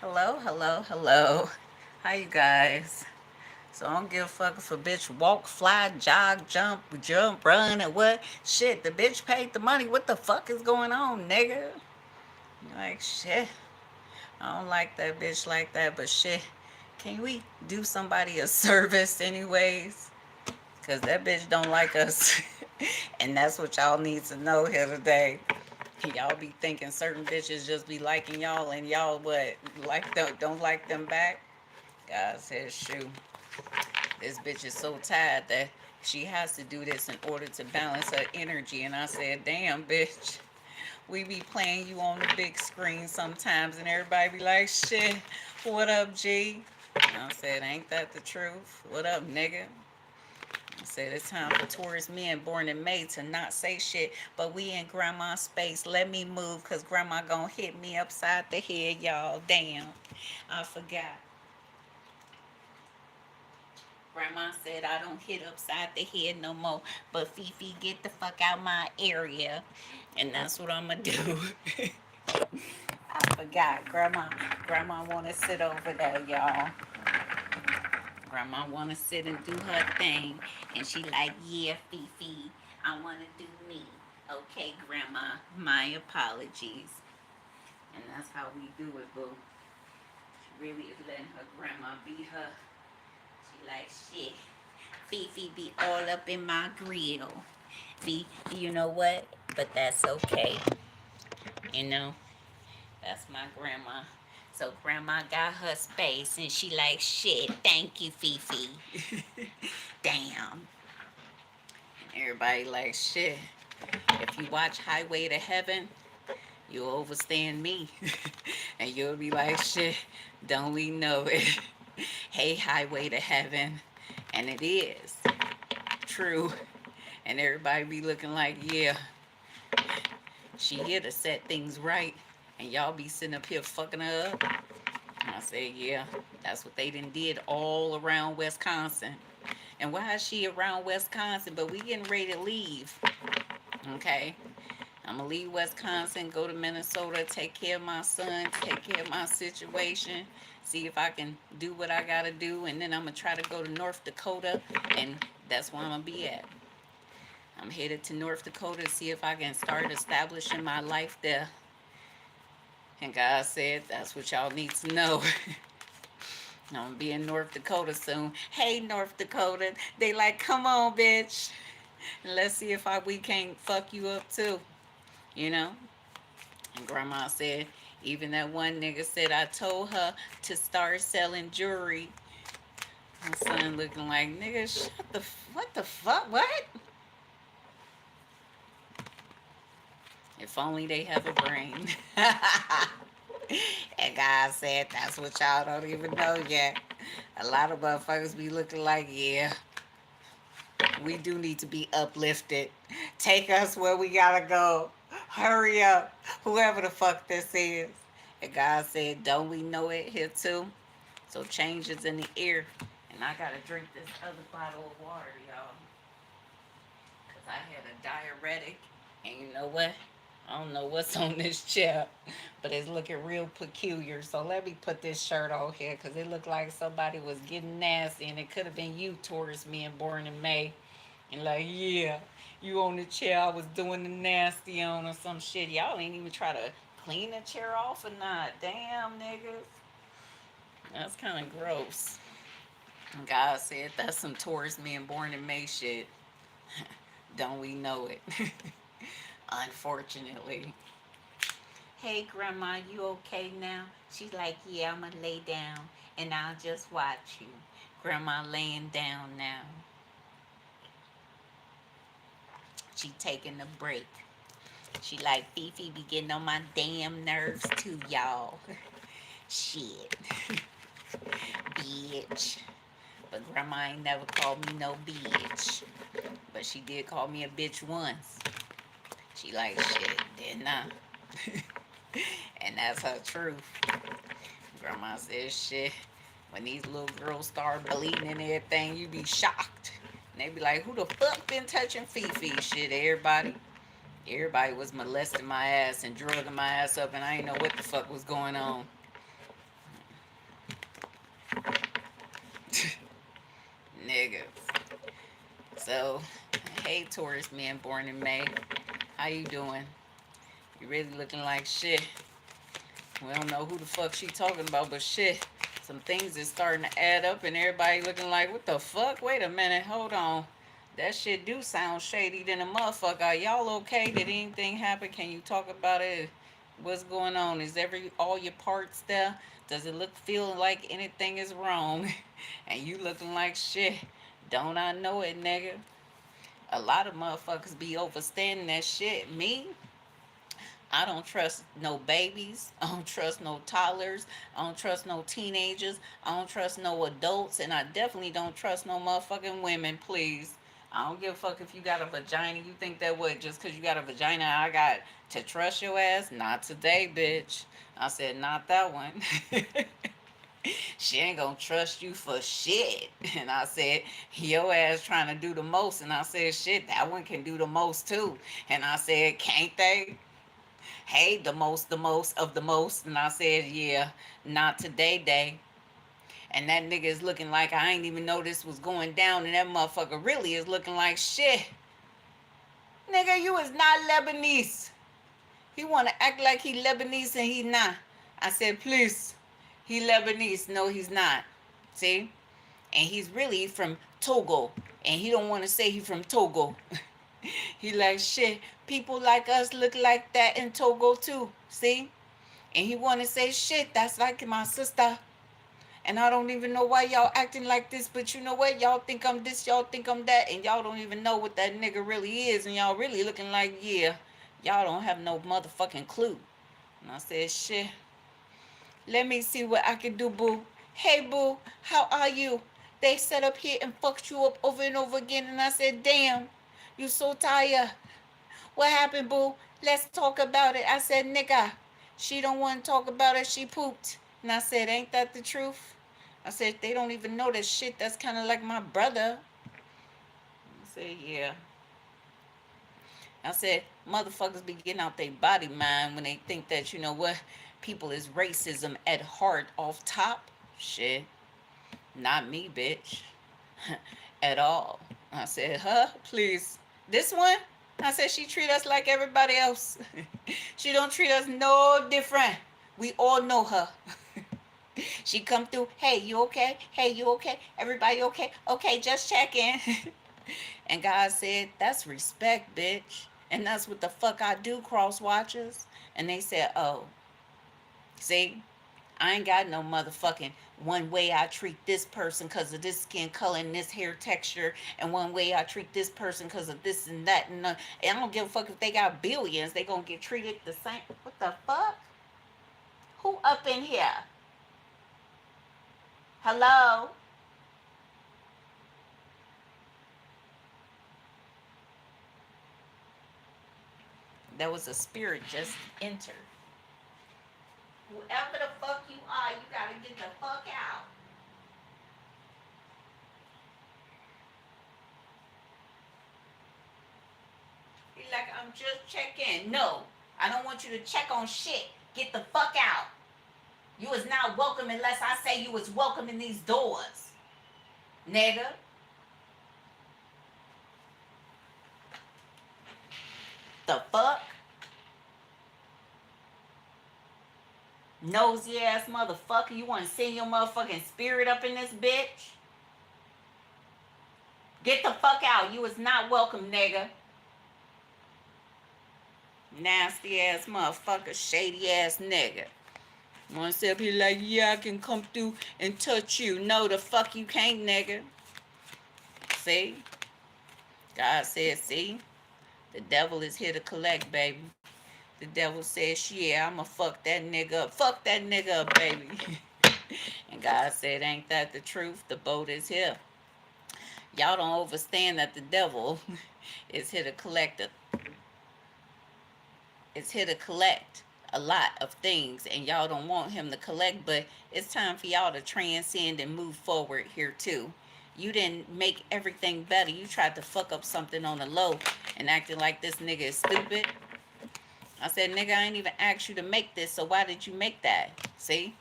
Hello. How you guys? So I don't give a fuck if a bitch walk, fly, jog, jump, run, and what? Shit, the bitch paid the money. What the fuck is going on, nigga? Like, shit. I don't like that bitch like that, but shit. Can we do somebody a service anyways? Because that bitch don't like us. And that's what y'all need to know here today. Y'all be thinking certain bitches just be liking y'all and y'all what? Like them, don't like them back? God says, shoot, this bitch is so tired that she has to do this in order to balance her energy. And I said, damn, bitch, we be playing you on the big screen sometimes, and everybody be like, shit, what up, G? And I said, ain't that the truth? What up, nigga? I said, it's time for Taurus men born in May to not say shit, but we in grandma's space. Let me move, because grandma gonna hit me upside the head, y'all. Damn, I forgot. Grandma said I don't hit upside the head no more. But Fifi, get the fuck out my area. And that's what I'm gonna do. I forgot. Grandma wanna sit over there, y'all. Grandma wanna sit and do her thing. And she like, yeah, Fifi, I wanna do me. Okay, Grandma, my apologies. And that's how we do it, boo. She really is letting her grandma be her. She like, shit. Fifi be all up in my grill. You know what? But that's okay. You know, that's my grandma. So grandma got her space and she like, shit, thank you, Fifi. Damn. And everybody like, shit. If you watch Highway to Heaven, you'll overstand me. And you'll be like, shit, don't we know it? Hey, Highway to Heaven. And it is true. And everybody be looking like, yeah, she here to set things right. And y'all be sitting up here fucking her up. And I said, yeah, that's what they done did all around Wisconsin. And why is she around Wisconsin? But we getting ready to leave. Okay? I'm going to leave Wisconsin, go to Minnesota, take care of my son, take care of my situation, see if I can do what I got to do. And then I'm going to try to go to North Dakota. And that's where I'm going to be at. I'm headed to North Dakota to see if I can start establishing my life there. And God said, that's what y'all need to know. I'm going to be in North Dakota soon. Hey, North Dakota. They like, come on, bitch. And let's see if we can't fuck you up too. You know? And Grandma said, even that one nigga said, I told her to start selling jewelry. My son looking like, nigga, what the fuck? What? If only they have a brain. And God said, that's what y'all don't even know yet. A lot of motherfuckers be looking like, yeah, we do need to be uplifted. Take us where we gotta go. Hurry up. Whoever the fuck this is. And God said, don't we know it here too? So change is in the air. And I gotta drink this other bottle of water, y'all. Because I had a diuretic. And you know what? I don't know what's on this chair, but it's looking real peculiar. So let me put this shirt on here because it looked like somebody was getting nasty, and it could have been you, Taurus men born in May. And like, yeah, you on the chair I was doing the nasty on or some shit. Y'all ain't even try to clean the chair off or not. Damn, niggas. That's kind of gross. God said that's some Taurus men born in May shit. Don't we know it? Unfortunately. Hey, Grandma, you okay now? She's like, yeah, I'm going to lay down and I'll just watch you. Grandma laying down now. She taking a break. She like, Fifi be getting on my damn nerves too, y'all. Shit. Bitch. But Grandma ain't never called me no bitch. But she did call me a bitch once. She like, shit, didn't I? And that's her truth. Grandma says, shit, when these little girls start bleeding and everything, you be shocked. And they be like, who the fuck been touching Fifi? Shit, everybody was molesting my ass and drugging my ass up, and I didn't know what the fuck was going on. So, hey Taurus man born in May. How you doing? You really looking like shit. We don't know who the fuck she talking about, but shit. Some things is starting to add up and everybody looking like, what the fuck? Wait a minute, hold on. That shit do sound shady than a motherfucker. Are y'all okay? Did anything happen? Can you talk about it? What's going on? Is all your parts there? Does it feel like anything is wrong? And you looking like shit. Don't I know it, nigga? A lot of motherfuckers be overstanding that shit. Me? I don't trust no babies. I don't trust no toddlers. I don't trust no teenagers. I don't trust no adults. And I definitely don't trust no motherfucking women, please. I don't give a fuck if you got a vagina. You think that what? Just because you got a vagina, I got to trust your ass? Not today, bitch. I said, not that one. She ain't gonna trust you for shit. And I said, your ass trying to do the most. And I said, shit, that one can do the most too. And I said, can't they? Hey, the most of the most. And I said, yeah, not today, day. And that nigga is looking like I ain't even know this was going down. And that motherfucker really is looking like shit. Nigga, you is not Lebanese. He want to act like he Lebanese and he not. I said, please. He Lebanese. No, he's not. See? And he's really from Togo. And he don't want to say he from Togo. He like, shit, people like us look like that in Togo too. See? And he want to say, shit, that's like my sister. And I don't even know why y'all acting like this. But you know what? Y'all think I'm this, y'all think I'm that. And y'all don't even know what that nigga really is. And y'all really looking like, yeah, y'all don't have no motherfucking clue. And I said, shit. Let me see what I can do, boo. Hey, boo, how are you? They set up here and fucked you up over and over again. And I said, damn, you so tired. What happened, boo? Let's talk about it. I said, nigga, she don't want to talk about it. She pooped. And I said, ain't that the truth? I said, they don't even know that shit. That's kind of like my brother. I said, yeah. I said, motherfuckers be getting out their body mind when they think that, you know what, people is racism at heart off top. Shit. Not me, bitch. At all. I said, huh? Please. This one? I said, she treat us like everybody else. She don't treat us no different. We all know her. She come through, hey, you okay? Hey, you okay? Everybody okay? Okay, just checking. And God said, that's respect, bitch. And that's what the fuck I do, cross watchers. And they said, oh, see, I ain't got no motherfucking one way I treat this person because of this skin color and this hair texture, and one way I treat this person because of this and that. And I don't give a fuck if they got billions. They gonna get treated the same. What the fuck? Who up in here? Hello? There was a spirit just entered. Whoever the fuck you are, you gotta get the fuck out. He's like, I'm just checking. No, I don't want you to check on shit. Get the fuck out. You is not welcome unless I say you is welcome in these doors. Nigga. The fuck? Nosy ass motherfucker. You want to send your motherfucking spirit up in this bitch? Get the fuck out. You is not welcome, nigga. Nasty ass motherfucker. Shady ass nigga. Want to sit up here like, yeah, I can come through and touch you. No, the fuck you can't, nigga. See? God said, see? The devil is here to collect, baby. The devil says, yeah, I'ma fuck that nigga up. Fuck that nigga up, baby. And God said, ain't that the truth? The boat is here. Y'all don't understand that the devil is here to collect a lot of things, and y'all don't want him to collect, but it's time for y'all to transcend and move forward here too. You didn't make everything better. You tried to fuck up something on the low and acting like this nigga is stupid. I said, nigga, I ain't even asked you to make this, so why did you make that? See?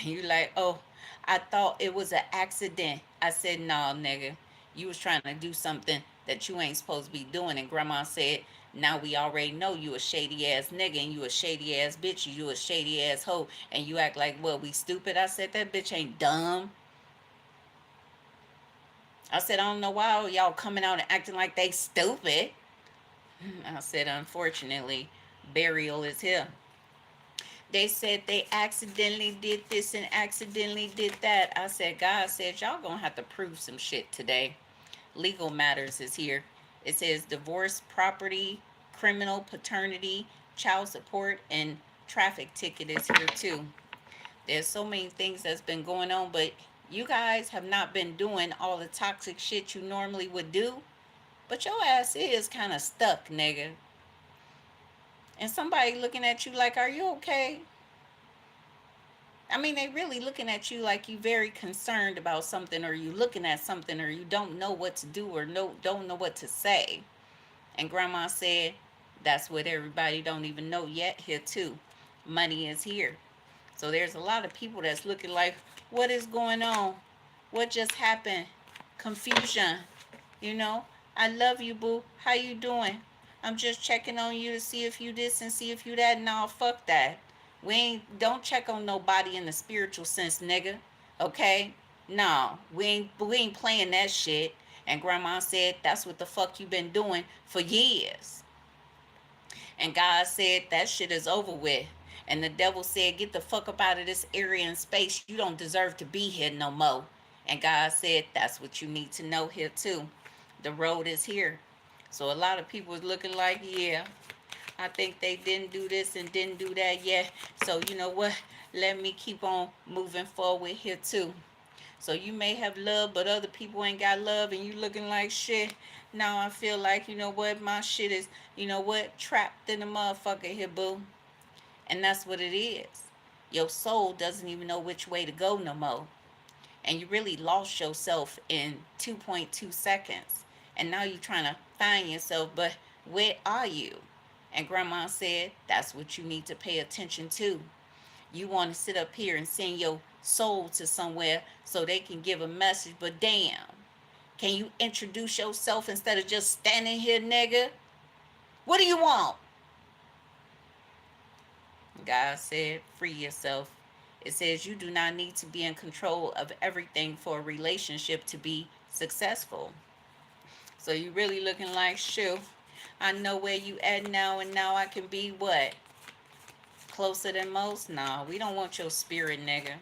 You like, oh, I thought it was an accident. I said, no, nigga. You was trying to do something that you ain't supposed to be doing. And grandma said, now we already know you a shady ass nigga and you a shady ass bitch. You a shady ass hoe. And you act like, well, we stupid. I said, that bitch ain't dumb. I said, I don't know why y'all coming out and acting like they stupid. I said, unfortunately, burial is here. They said they accidentally did this and accidentally did that. I said, God said, y'all gonna have to prove some shit today. Legal matters is here. It says divorce, property, criminal, paternity, child support, and traffic ticket is here too. There's so many things that's been going on, but you guys have not been doing all the toxic shit you normally would do. But your ass is kind of stuck, nigga. And somebody looking at you like, are you okay? I mean, they really looking at you like you very concerned about something, or you looking at something, or you don't know what to do, or don't know what to say. And grandma said, that's what everybody don't even know yet here too. Money is here. So there's a lot of people that's looking like, what is going on? What just happened? Confusion. You know, I love you, boo. How you doing? I'm just checking on you to see if you this and see if you that. No, fuck that. We ain't, don't check on nobody in the spiritual sense, nigga. Okay? No, we ain't playing that shit. And grandma said that's what the fuck you been doing for years. And God said that shit is over with. And the devil said, get the fuck up out of this area and space. You don't deserve to be here no more. And God said, that's what you need to know here too. The road is here. So a lot of people is looking like, yeah, I think they didn't do this and didn't do that yet. So you know what? Let me keep on moving forward here too. So you may have love, but other people ain't got love, and you looking like shit. Now I feel like, you know what, my shit is, you know what, trapped in the motherfucker here, boo. And that's what it is. Your soul doesn't even know which way to go no more. And you really lost yourself in 2.2 seconds. And now you're trying to find yourself, but where are you? And grandma said, that's what you need to pay attention to. You want to sit up here and send your soul to somewhere so they can give a message, but damn, can you introduce yourself instead of just standing here, nigga? What do you want? God said, free yourself. It says you do not need to be in control of everything for a relationship to be successful. So you really looking like, shoo, I know where you at now, and now I can be what? Closer than most? Nah, we don't want your spirit, nigga.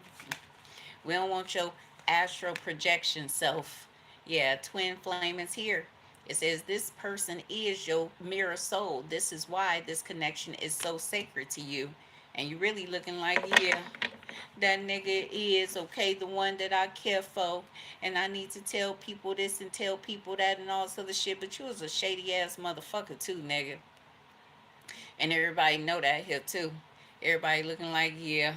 We don't want your astral projection self. Yeah, twin flame is here. It says this person is your mirror soul. This is why this connection is so sacred to you. And you really looking like, yeah, that nigga is okay, the one that I care for. And I need to tell people this and tell people that and all this other shit. But you was a shady ass motherfucker too, nigga. And everybody know that here too. Everybody looking like, yeah,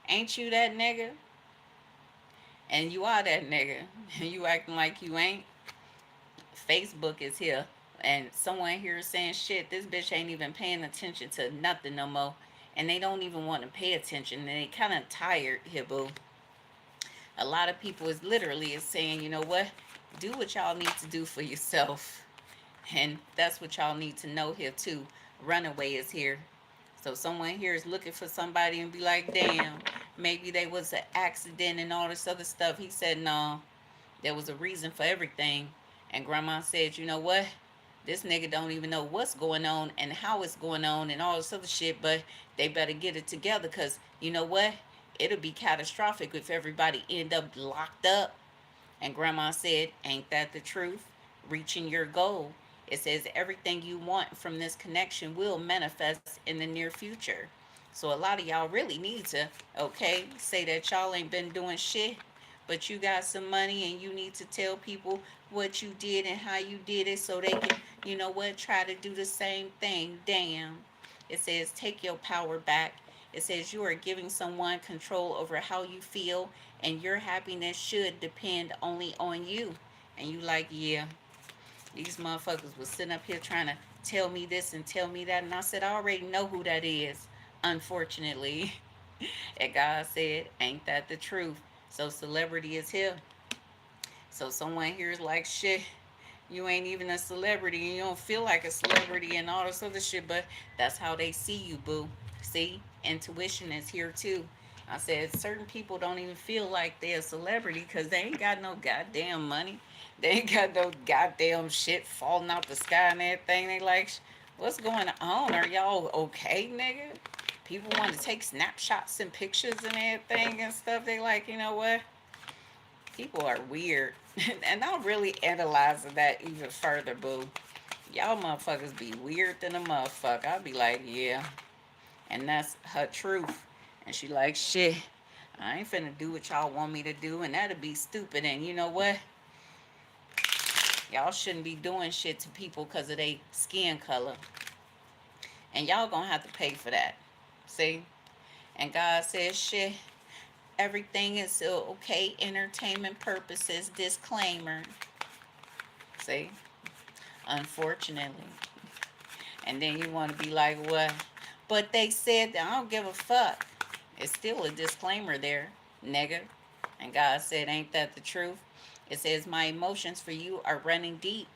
ain't you that nigga? And you are that nigga. And you acting like you ain't. Facebook is here. And someone here is saying, shit, this bitch ain't even paying attention to nothing no more. And they don't even want to pay attention. And they kind of tired here, boo. A lot of people is literally is saying, you know what? Do what y'all need to do for yourself. And that's what y'all need to know here too. Runaway is here. So someone here is looking for somebody and be like, damn, maybe they was an accident and all this other stuff. He said, no, there was a reason for everything. And grandma said, you know what? This nigga don't even know what's going on and how it's going on and all this other shit, but they better get it together, because you know what? It'll be catastrophic if everybody end up locked up. And grandma said, ain't that the truth? Reaching your goal. It says everything you want from this connection will manifest in the near future. So a lot of y'all really need to, okay, say that y'all ain't been doing shit, but you got some money and you need to tell people what you did and how you did it so they can, you know what, try to do the same thing. Damn. It says take your power back. It says you are giving someone control over how you feel, and your happiness should depend only on you. And you like, yeah, these motherfuckers was sitting up here trying to tell me this and tell me that. And I said, I already know who that is, unfortunately. And God said, ain't that the truth? So celebrity is here. So someone here is like, shit, you ain't even a celebrity. You don't feel like a celebrity and all this other shit, but that's how they see you, boo. See? Intuition is here too. I said certain people don't even feel like they're a celebrity because they ain't got no goddamn money. They ain't got no goddamn shit falling out the sky and everything. They like, what's going on? Are y'all okay, nigga? People want to take snapshots and pictures and everything and stuff. They like, you know what? People are weird. And I'm really analyzing that even further, boo. Y'all motherfuckers be weird than a motherfucker. I'll be like, yeah. And that's her truth. And she like, shit, I ain't finna do what y'all want me to do, and that'd be stupid. And you know what? Y'all shouldn't be doing shit to people because of their skin color. And y'all gonna have to pay for that. See? And God says, shit, everything is okay, entertainment purposes, disclaimer. See? Unfortunately. And then you want to be like, what? But they said that I don't give a fuck. It's still a disclaimer there, nigga. And God said, ain't that the truth? It says, my emotions for you are running deep.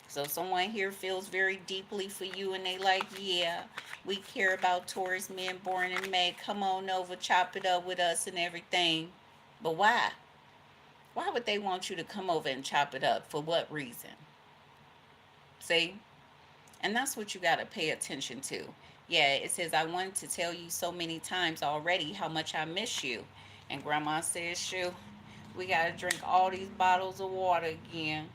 So someone here feels very deeply for you and they like, yeah, we care about Taurus men born in May. Come on over, chop it up with us and everything. But why? Why would they want you to come over and chop it up? For what reason? See? And that's what you got to pay attention to. Yeah, it says, I wanted to tell you so many times already how much I miss you. And Grandma says, shoot, we got to drink all these bottles of water again.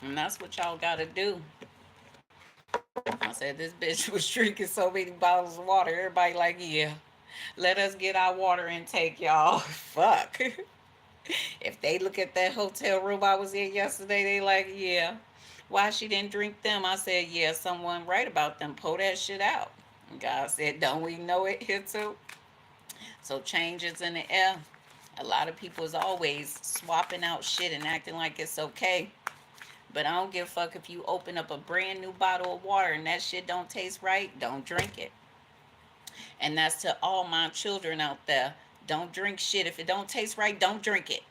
And that's what y'all got to do. I said, this bitch was drinking so many bottles of water. Everybody like, yeah, let us get our water intake, y'all. Fuck. If they look at that hotel room I was in yesterday, they like, yeah. Why she didn't drink them? I said, yeah, someone right about them. Pull that shit out. And God said, don't we know it here too? So changes in the air. A lot of people is always swapping out shit and acting like it's okay. But I don't give a fuck if you open up a brand new bottle of water and that shit don't taste right, don't drink it. And that's to all my children out there. Don't drink shit. If it don't taste right, don't drink it.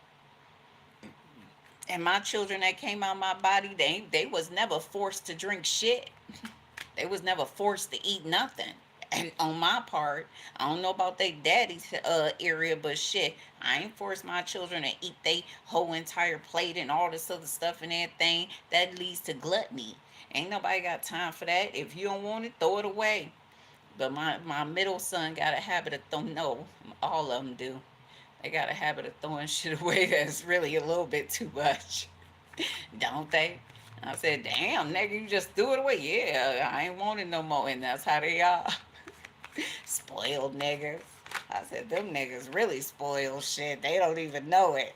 And my children that came out my body, they was never forced to drink shit. They was never forced to eat nothing. And on my part, I don't know about they daddy's area, but shit, I ain't forced my children to eat they whole entire plate and all this other stuff and everything. That leads to gluttony. Ain't nobody got time for that. If you don't want it, throw it away. But my middle son got a habit of throwing, no, all of them do. They got a habit of throwing shit away that's really a little bit too much. Don't they? I said, damn, nigga, you just threw it away. Yeah, I ain't want it no more. And that's how they are. Spoiled niggas. I said, them niggas really spoiled shit. They don't even know it.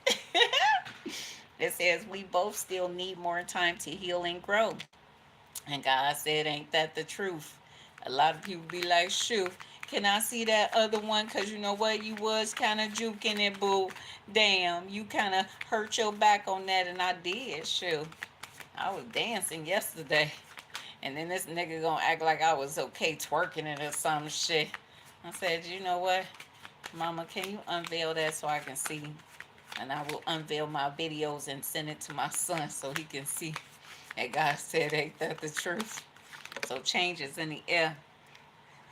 It says, we both still need more time to heal and grow. And God said, ain't that the truth? A lot of people be like, shoot, can I see that other one? Because you know what? You was kind of juking it, boo. Damn, you kind of hurt your back on that, and I did, shoot. I was dancing yesterday. And then this nigga gonna act like I was okay twerking it or some shit. I said, you know what? Mama, can you unveil that so I can see? And I will unveil my videos and send it to my son so he can see. And God said, ain't that the truth? So changes in the air.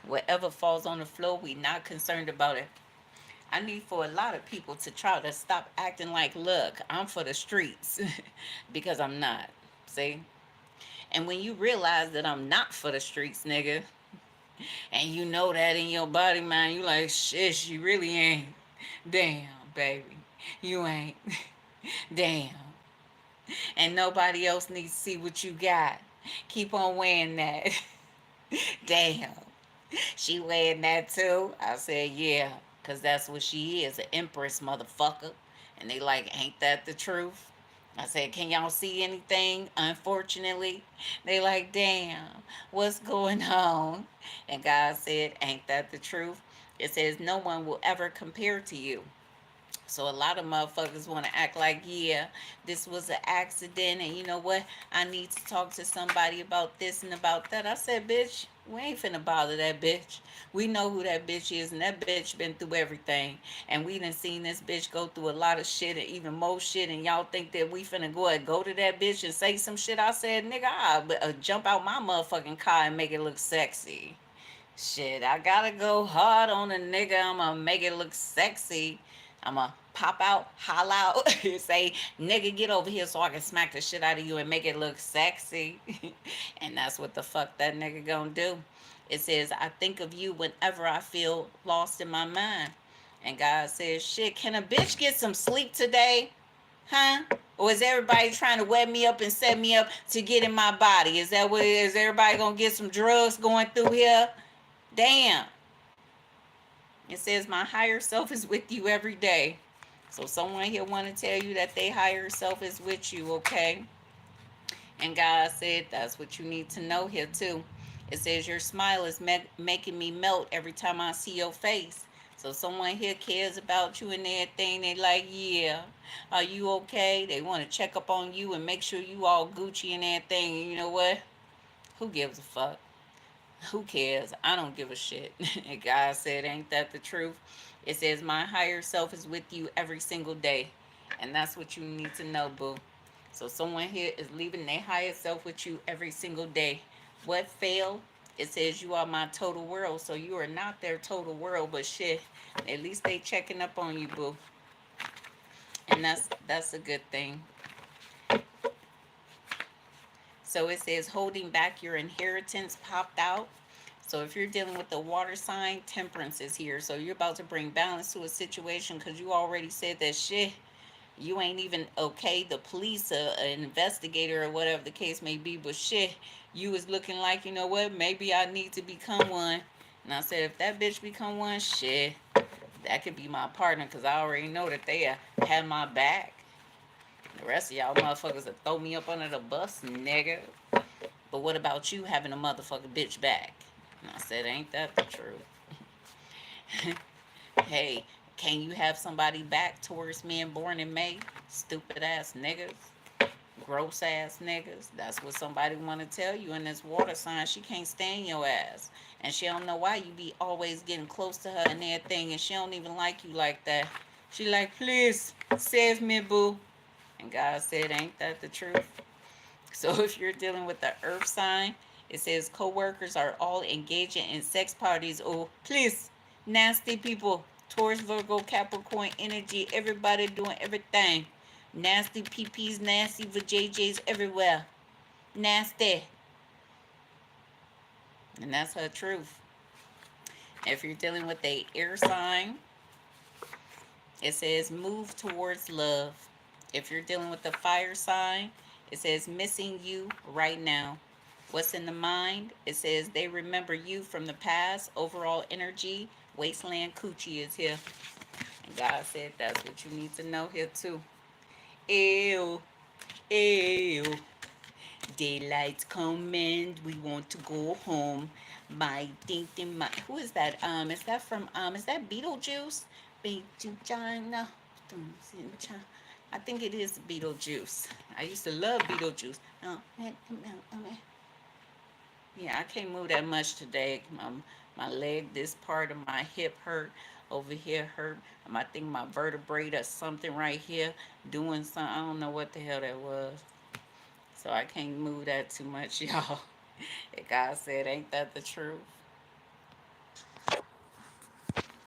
Whatever falls on the floor, we not concerned about it. I need for a lot of people to try to stop acting like, look, I'm for the streets. Because I'm not. See? And when you realize that I'm not for the streets, nigga, and you know that in your body, man, you like, shit, you really ain't. Damn, baby. You ain't. Damn. And nobody else needs to see what you got. Keep on wearing that. Damn. She wearing that too? I said, yeah, because that's what she is, an empress, motherfucker. And they like, ain't that the truth? I said, can y'all see anything? Unfortunately, they like, damn, what's going on? And God said, ain't that the truth? It says, no one will ever compare to you. So a lot of motherfuckers want to act like, yeah, this was an accident, and you know what? I need to talk to somebody about this and about that. I said, bitch, we ain't finna bother that bitch. We know who that bitch is, and that bitch been through everything. And we done seen this bitch go through a lot of shit and even more shit, and y'all think that we finna go to that bitch and say some shit. I said, nigga, I'll jump out my motherfucking car and make it look sexy. Shit, I gotta go hard on a nigga. I'ma make it look sexy. I'ma pop out, holla out, say, nigga, get over here so I can smack the shit out of you and make it look sexy. And that's what the fuck that nigga gonna do. It says, I think of you whenever I feel lost in my mind. And God says, shit, can a bitch get some sleep today? Huh? Or is everybody trying to wet me up and set me up to get in my body? Is that what it is? Everybody gonna get some drugs going through here? Damn. It says my higher self is with you every day. So someone here want to tell you that they higher self is with you, okay? And God said that's what you need to know here too. It says your smile is making me melt every time I see your face. So someone here cares about you and everything. They like, yeah, are you okay? They want to check up on you and make sure you all Gucci and everything. And you know what? Who gives a fuck? Who cares? I don't give a shit. And God said, ain't that the truth? It says, my higher self is with you every single day. And that's what you need to know, boo. So someone here is leaving their higher self with you every single day. What failed? It says you are my total world. So you are not their total world, but shit, at least they checking up on you, boo. And that's a good thing. So it says holding back your inheritance popped out. So if you're dealing with the water sign, temperance is here. So you're about to bring balance to a situation because you already said that shit. You ain't even okay. The police, an investigator or whatever the case may be, but shit, you was looking like, you know what, maybe I need to become one. And I said, if that bitch become one, shit, that could be my partner because I already know that they have my back. The rest of y'all motherfuckers that throw me up under the bus, nigga. But what about you having a motherfucking bitch back? And I said, ain't that the truth? Hey, can you have somebody back towards men born in May? Stupid ass niggas. Gross ass niggas. That's what somebody want to tell you in this water sign. She can't stand your ass. And she don't know why you be always getting close to her and everything. And she don't even like you like that. She like, please, save me, boo. And God said, ain't that the truth? So if you're dealing with the earth sign, it says co-workers are all engaging in sex parties. Oh, please, nasty people. Taurus, Virgo, Capricorn energy. Everybody doing everything. Nasty PPs, nasty vajayjays everywhere. Nasty. And that's her truth. If you're dealing with a air sign, it says move towards love. If you're dealing with the fire sign, it says missing you right now. What's in the mind? It says they remember you from the past. Overall energy, wasteland coochie is here. And God said that's what you need to know here too. Ew. Ew. Daylight's coming. We want to go home. My thinking, my who is that? Is that from is that Beetlejuice? Beetlejuice. I think it is Beetlejuice. I used to love Beetlejuice. Yeah, I can't move that much today. My leg, this part of my hip hurt. Over here hurt. I think my vertebrae or something right here doing something. I don't know what the hell that was. So I can't move that too much, y'all. God said, ain't that the truth?